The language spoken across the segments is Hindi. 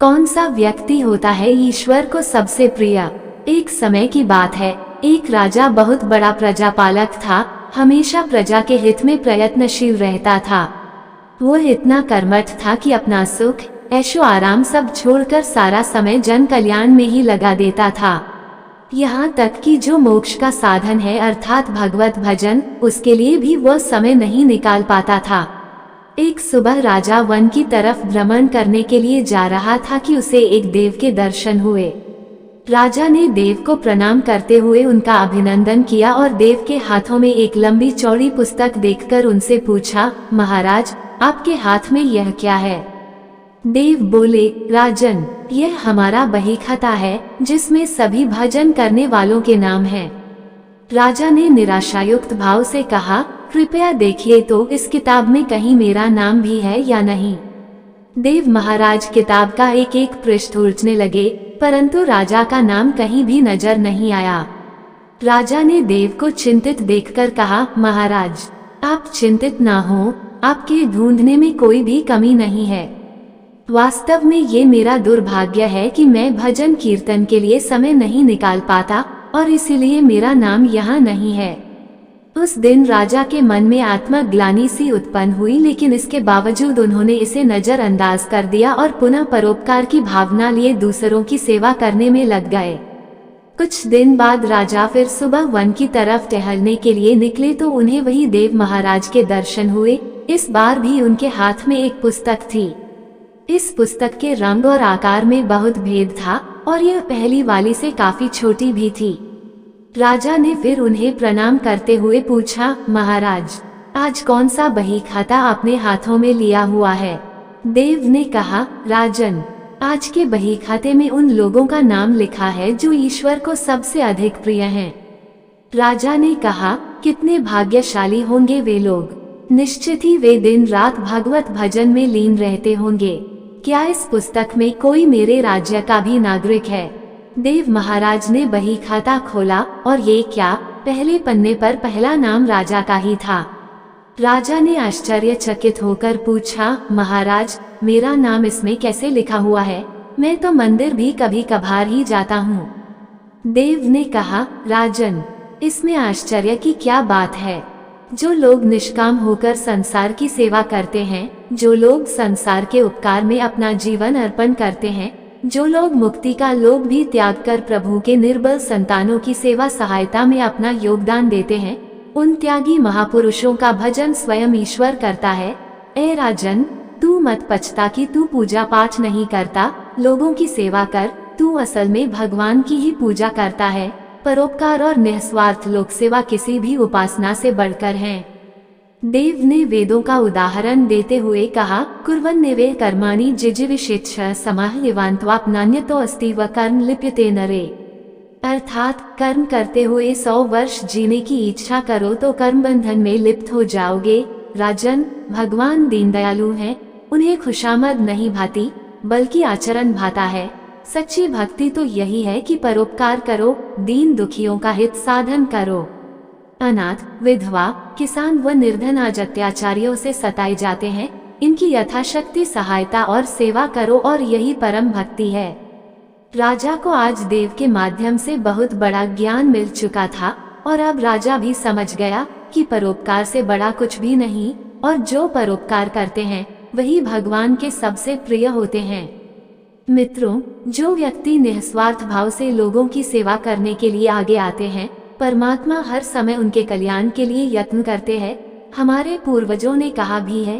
कौन सा व्यक्ति होता है ईश्वर को सबसे प्रिय? एक समय की बात है, एक राजा बहुत बड़ा प्रजापालक था। हमेशा प्रजा के हित में प्रयत्नशील रहता था। वो इतना कर्मठ था कि अपना सुख, ऐशो आराम सब छोड़कर सारा समय जन कल्याण में ही लगा देता था। यहाँ तक कि जो मोक्ष का साधन है अर्थात भगवत भजन, उसके लिए भी वह समय नहीं निकाल पाता था। एक सुबह राजा वन की तरफ भ्रमण करने के लिए जा रहा था कि उसे एक देव के दर्शन हुए। राजा ने देव को प्रणाम करते हुए उनका अभिनंदन किया और देव के हाथों में एक लंबी चौड़ी पुस्तक देखकर उनसे पूछा, महाराज, आपके हाथ में यह क्या है? देव बोले, राजन, यह हमारा बही खाता है जिसमें सभी भजन करने वालों के नाम हैं। राजा ने निराशायुक्त भाव से कहा, कृपया देखिए तो इस किताब में कहीं मेरा नाम भी है या नहीं। देव महाराज किताब का एक एक पृष्ठ उलटने लगे, परंतु राजा का नाम कहीं भी नजर नहीं आया। राजा ने देव को चिंतित देखकर कहा, महाराज, आप चिंतित ना हो, आपके ढूंढने में कोई भी कमी नहीं है। वास्तव में ये मेरा दुर्भाग्य है कि मैं भजन कीर्तन के लिए समय नहीं निकाल पाता और इसीलिए मेरा नाम यहाँ नहीं है। उस दिन राजा के मन में आत्मग्लानि सी उत्पन्न हुई, लेकिन इसके बावजूद उन्होंने इसे नजरअंदाज कर दिया और पुनः परोपकार की भावना लिए दूसरों की सेवा करने में लग गए। कुछ दिन बाद राजा फिर सुबह वन की तरफ टहलने के लिए निकले तो उन्हें वही देव महाराज के दर्शन हुए। इस बार भी उनके हाथ में एक पुस्तक थी। इस पुस्तक के रंग और आकार में बहुत भेद था और यह पहली वाली से काफी छोटी भी थी। राजा ने फिर उन्हें प्रणाम करते हुए पूछा, महाराज, आज कौन सा बही खाता आपने हाथों में लिया हुआ है? देव ने कहा, राजन, आज के बही खाते में उन लोगों का नाम लिखा है जो ईश्वर को सबसे अधिक प्रिय हैं। राजा ने कहा, कितने भाग्यशाली होंगे वे लोग, निश्चित ही वे दिन रात भगवत भजन में लीन रहते होंगे। क्या इस पुस्तक में कोई मेरे राज्य का भी नागरिक है? देव महाराज ने बही खाता खोला और ये क्या, पहले पन्ने पर पहला नाम राजा का ही था। राजा ने आश्चर्यचकित होकर पूछा, महाराज, मेरा नाम इसमें कैसे लिखा हुआ है? मैं तो मंदिर भी कभी कभार ही जाता हूँ। देव ने कहा, राजन, इसमें आश्चर्य की क्या बात है? जो लोग निष्काम होकर संसार की सेवा करते हैं, जो लोग संसार के उपकार में अपना जीवन अर्पण करते हैं, जो लोग मुक्ति का लोभ भी त्याग कर प्रभु के निर्बल संतानों की सेवा सहायता में अपना योगदान देते हैं, उन त्यागी महापुरुषों का भजन स्वयं ईश्वर करता है। ए राजन, तू मत पछता कि तू पूजा पाठ नहीं करता, लोगों की सेवा कर, तू असल में भगवान की ही पूजा करता है। परोपकार और निस्वार्थ लोक सेवा किसी भी उपासना से बढ़कर है। देव ने वेदों का उदाहरण देते हुए कहा, कुर्वन्नेवे कर्माणि जिजीविषेच्छ समाह निवान्त्वापनान्यतो अस्ति व कर्म लिप्यते नरे। अर्थात कर्म करते हुए 100 वर्ष जीने की इच्छा करो तो कर्म बंधन में लिप्त हो जाओगे। राजन, भगवान दीनदयालु हैं, उन्हें खुशामद नहीं भाती बल्कि आचरण भाता है। सच्ची भक्ति तो यही है कि परोपकार करो, दीन दुखियों का हित साधन करो। अनाथ, विधवा, किसान व निर्धन आज अत्याचारियों से सताए जाते हैं, इनकी यथाशक्ति सहायता और सेवा करो और यही परम भक्ति है। राजा को आज देव के माध्यम से बहुत बड़ा ज्ञान मिल चुका था और अब राजा भी समझ गया कि परोपकार से बड़ा कुछ भी नहीं और जो परोपकार करते हैं वही भगवान के सबसे प्रिय होते हैं। मित्रों, जो व्यक्ति निस्वार्थ भाव से लोगों की सेवा करने के लिए आगे आते हैं, परमात्मा हर समय उनके कल्याण के लिए यत्न करते हैं। हमारे पूर्वजों ने कहा भी है,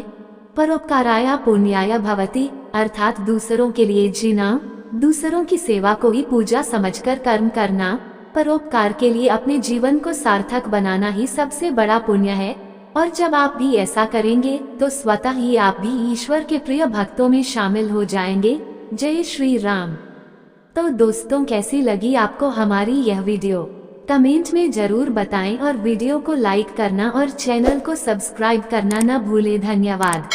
परोपकाराय पुण्याय भवति, अर्थात दूसरों के लिए जीना, दूसरों की सेवा को ही पूजा समझकर कर्म करना, परोपकार के लिए अपने जीवन को सार्थक बनाना ही सबसे बड़ा पुण्य है। और जब आप भी ऐसा करेंगे तो स्वतः ही आप भी ईश्वर के प्रिय भक्तों में शामिल हो जाएंगे। जय श्री राम। तो दोस्तों, कैसी लगी आपको हमारी यह वीडियो? कमेंट में जरूर बताएं और वीडियो को लाइक करना और चैनल को सब्सक्राइब करना न भूलें। धन्यवाद।